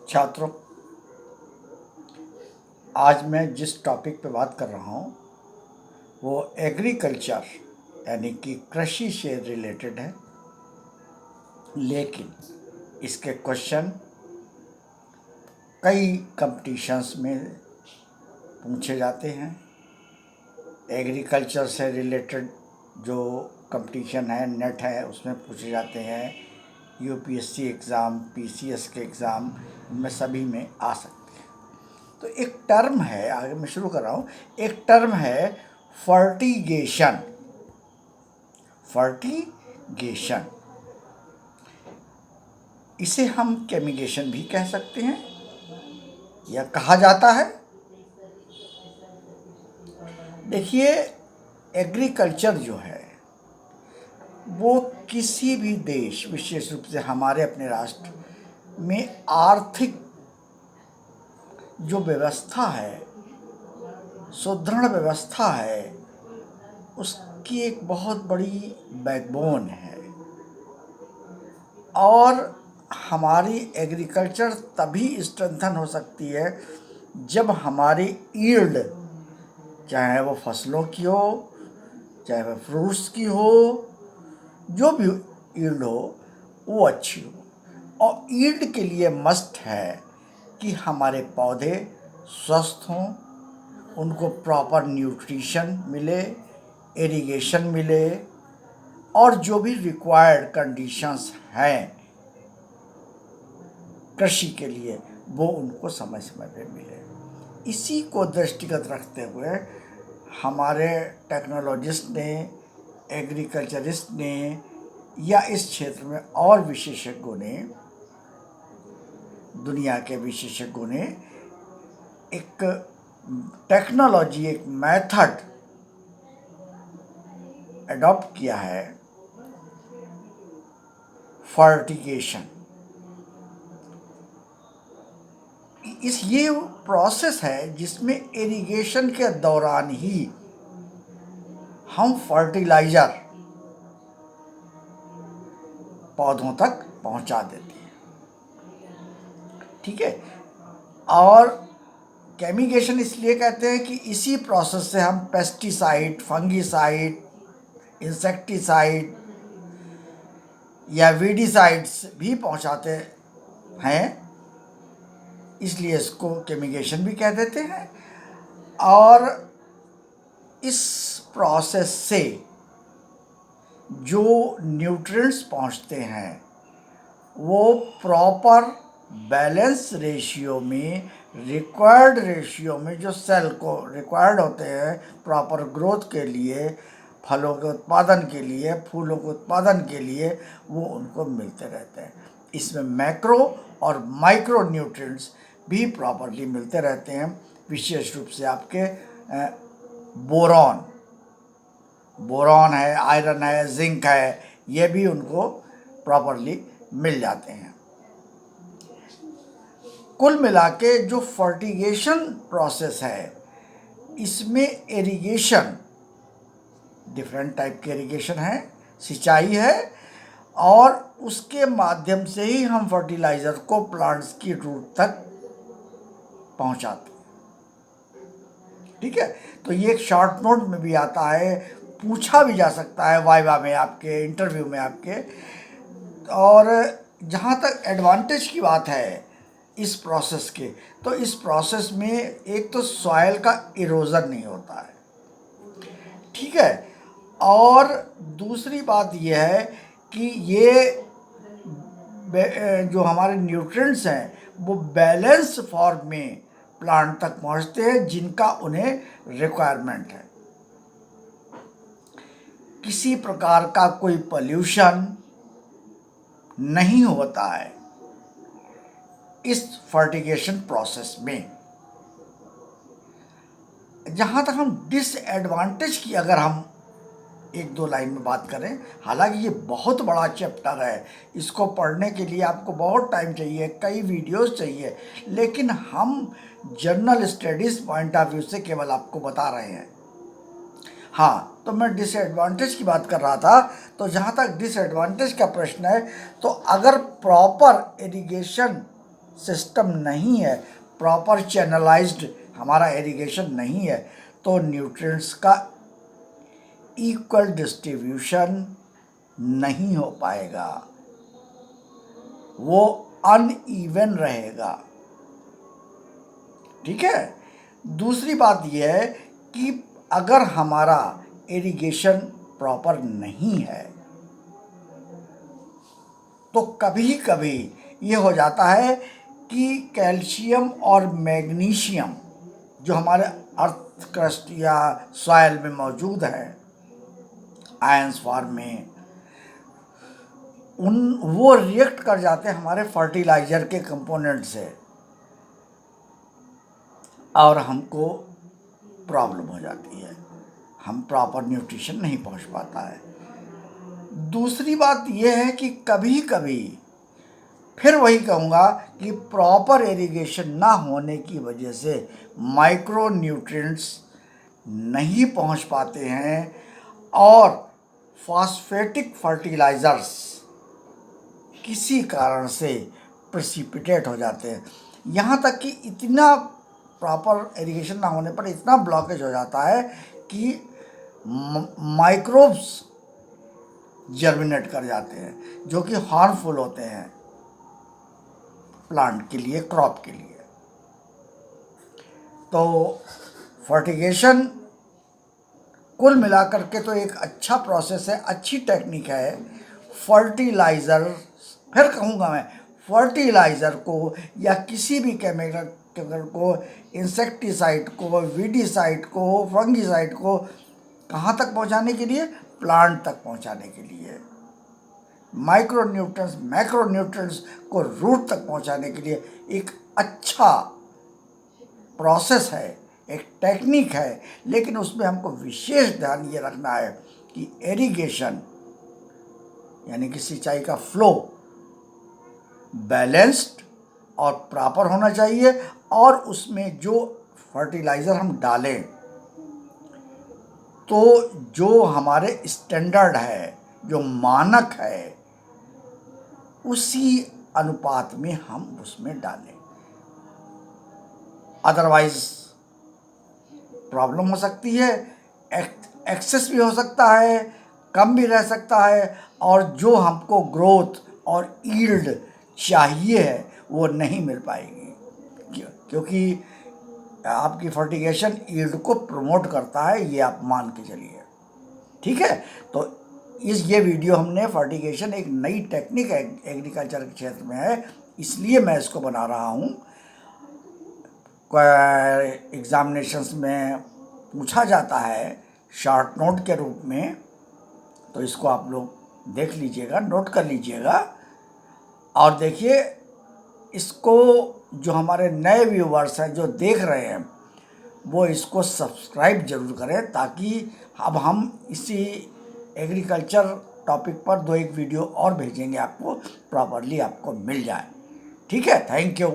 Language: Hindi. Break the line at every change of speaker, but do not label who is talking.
छात्रों, आज मैं जिस टॉपिक पे बात कर रहा हूँ वो एग्रीकल्चर यानी कि कृषि से रिलेटेड है, लेकिन इसके क्वेश्चन कई कंपटीशंस में पूछे जाते हैं। एग्रीकल्चर से रिलेटेड जो कंपटीशन है, नेट है, उसमें पूछे जाते हैं। यूपीएससी एग्ज़ाम, पीसीएस के एग्ज़ाम में सभी में आ सकते हैं। तो एक टर्म है, आगे मैं शुरू कर रहा हूँ। एक टर्म है फर्टिगेशन। फर्टिगेशन, इसे हम केमिगेशन भी कह सकते हैं या कहा जाता है। देखिए, एग्रीकल्चर जो है वो किसी भी देश, विशेष रूप से हमारे अपने राष्ट्र में आर्थिक जो व्यवस्था है, सुदृढ़ व्यवस्था है, उसकी एक बहुत बड़ी बैकबोन है। और हमारी एग्रीकल्चर तभी स्ट्रेंथन हो सकती है जब हमारी ईल्ड, चाहे वो फसलों की हो, चाहे वो फ्रूट्स की हो, जो भी ईल्ड हो वो अच्छी हो। और ईल्ड के लिए मस्ट है कि हमारे पौधे स्वस्थ हों, उनको प्रॉपर न्यूट्रिशन मिले, इरिगेशन मिले, और जो भी रिक्वायर्ड कंडीशंस हैं कृषि के लिए वो उनको समय समय पर मिले। इसी को दृष्टिगत रखते हुए हमारे टेक्नोलॉजिस्ट ने, एग्रीकल्चरिस्ट ने या इस क्षेत्र में और विशेषज्ञों ने, दुनिया के विशेषज्ञों ने एक टेक्नोलॉजी, एक मेथड अडॉप्ट किया है, फर्टिगेशन। ये प्रोसेस है जिसमें इरिगेशन के दौरान ही हम फर्टिलाइजर पौधों तक पहुंचा देते हैं, ठीक है। और केमिगेशन इसलिए कहते हैं कि इसी प्रोसेस से हम पेस्टिसाइड, फंगिसाइड, इंसेक्टिसाइड या वीडिसाइड्स भी पहुंचाते हैं, इसलिए इसको केमिगेशन भी कह देते हैं। और इस प्रोसेस से जो न्यूट्रिएंट्स पहुंचते हैं वो प्रॉपर बैलेंस रेशियो में, रिक्वायर्ड रेशियो में, जो सेल को रिक्वायर्ड होते हैं प्रॉपर ग्रोथ के लिए, फलों के उत्पादन के लिए, फूलों के उत्पादन के लिए, वो उनको मिलते रहते हैं। इसमें मैक्रो और माइक्रो न्यूट्रिएंट्स भी प्रॉपरली मिलते रहते हैं। विशेष रूप से आपके बोरॉन है, आयरन है, जिंक है, ये भी उनको प्रॉपरली मिल जाते हैं। कुल मिला के जो फर्टिगेशन प्रोसेस है, इसमें इरिगेशन, डिफरेंट टाइप के इरिगेशन है, सिंचाई है, और उसके माध्यम से ही हम फर्टिलाइज़र को प्लांट्स की रूट तक पहुंचाते हैं, ठीक है। तो ये एक शॉर्ट नोट में भी आता है, पूछा भी जा सकता है वाइवा में, आपके इंटरव्यू में आपके। और जहाँ तक एडवांटेज की बात है इस प्रोसेस के, तो इस प्रोसेस में एक तो सॉइल का इरोजन नहीं होता है, ठीक है। और दूसरी बात यह है कि ये जो हमारे न्यूट्रिएंट्स हैं वो बैलेंस फॉर्म में प्लांट तक पहुंचते हैं जिनका उन्हें रिक्वायरमेंट है। किसी प्रकार का कोई पोल्यूशन नहीं होता है इस फर्टिगेशन प्रोसेस में। जहाँ तक हम डिसएडवांटेज की अगर हम एक दो लाइन में बात करें, हालांकि ये बहुत बड़ा चैप्टर है, इसको पढ़ने के लिए आपको बहुत टाइम चाहिए, कई वीडियोस चाहिए, लेकिन हम journal studies point of view से केवल आपको बता रहे हैं। हाँ, तो मैं डिसएडवांटेज की बात कर रहा था। तो जहाँ तक डिसएडवांटेज का प्रश्न है, तो अगर प्रॉपर इरिगेशन सिस्टम नहीं है, प्रॉपर चैनलाइज्ड हमारा इरिगेशन नहीं है, तो न्यूट्रिएंट्स का इक्वल डिस्ट्रीब्यूशन नहीं हो पाएगा, वो अनइवन रहेगा। ठीक है। दूसरी बात यह है कि अगर हमारा इरिगेशन प्रॉपर नहीं है तो कभी कभी ये हो जाता है कि कैल्शियम और मैग्नीशियम जो हमारे अर्थ क्रस्ट या सॉइल में मौजूद है आयंस फॉर्म में, वो रिएक्ट कर जाते हैं हमारे फर्टिलाइजर के कंपोनेंट से और हमको प्रॉब्लम हो जाती है, हम प्रॉपर न्यूट्रिशन नहीं पहुंच पाता है। दूसरी बात यह है कि कभी कभी फिर वही कहूँगा कि प्रॉपर इरिगेशन ना होने की वजह से माइक्रो न्यूट्रिएंट्स नहीं पहुंच पाते हैं और फॉस्फेटिक फर्टिलाइजर्स किसी कारण से प्रेसिपिटेट हो जाते हैं। यहाँ तक कि इतना प्रॉपर इरिगेशन ना होने पर इतना ब्लॉकेज हो जाता है कि माइक्रोब्स जर्मिनेट कर जाते हैं जो कि हार्मफुल होते हैं प्लांट के लिए, क्रॉप के लिए। तो फर्टिगेशन कुल मिलाकर के तो एक अच्छा प्रोसेस है, अच्छी टेक्निक है। फर्टिलाइज़र, फिर कहूँगा मैं, फर्टिलाइज़र को या किसी भी केमिकल को, इंसेक्टिसाइड को, वीडीसाइड को, फंगीसाइड को कहाँ तक पहुँचाने के लिए? प्लांट तक पहुँचाने के लिए। माइक्रो न्यूट्रिएंट्स, मैक्रो न्यूट्रिएंट्स को रूट तक पहुँचाने के लिए एक अच्छा प्रोसेस है, एक टेक्निक है, लेकिन उसमें हमको विशेष ध्यान ये रखना है कि इरिगेशन यानी कि सिंचाई का फ्लो बैलेंस्ड और प्रॉपर होना चाहिए और उसमें जो फर्टिलाइज़र हम डालें तो जो हमारे स्टैंडर्ड है, जो मानक है, उसी अनुपात में हम उसमें डालें। अदरवाइज प्रॉब्लम हो सकती है, एक्सेस भी हो सकता है, कम भी रह सकता है और जो हमको ग्रोथ और यील्ड चाहिए है वो नहीं मिल पाएगी, क्योंकि आपकी फर्टिगेशन यील्ड को प्रमोट करता है, ये आप मान के चलिए। ठीक है। तो ये वीडियो हमने फर्टिगेशन एक नई टेक्निक एग्रीकल्चर के क्षेत्र में है, इसलिए मैं इसको बना रहा हूँ। एग्जामिनेशंस में पूछा जाता है शॉर्ट नोट के रूप में, तो इसको आप लोग देख लीजिएगा, नोट कर लीजिएगा और देखिए इसको, जो हमारे नए व्यूवर्स हैं जो देख रहे हैं वो इसको सब्सक्राइब जरूर करें, ताकि अब हम इसी एग्रीकल्चर टॉपिक पर 2-1 वीडियो और भेजेंगे आपको, प्रॉपरली आपको मिल जाए। ठीक है। Thank you.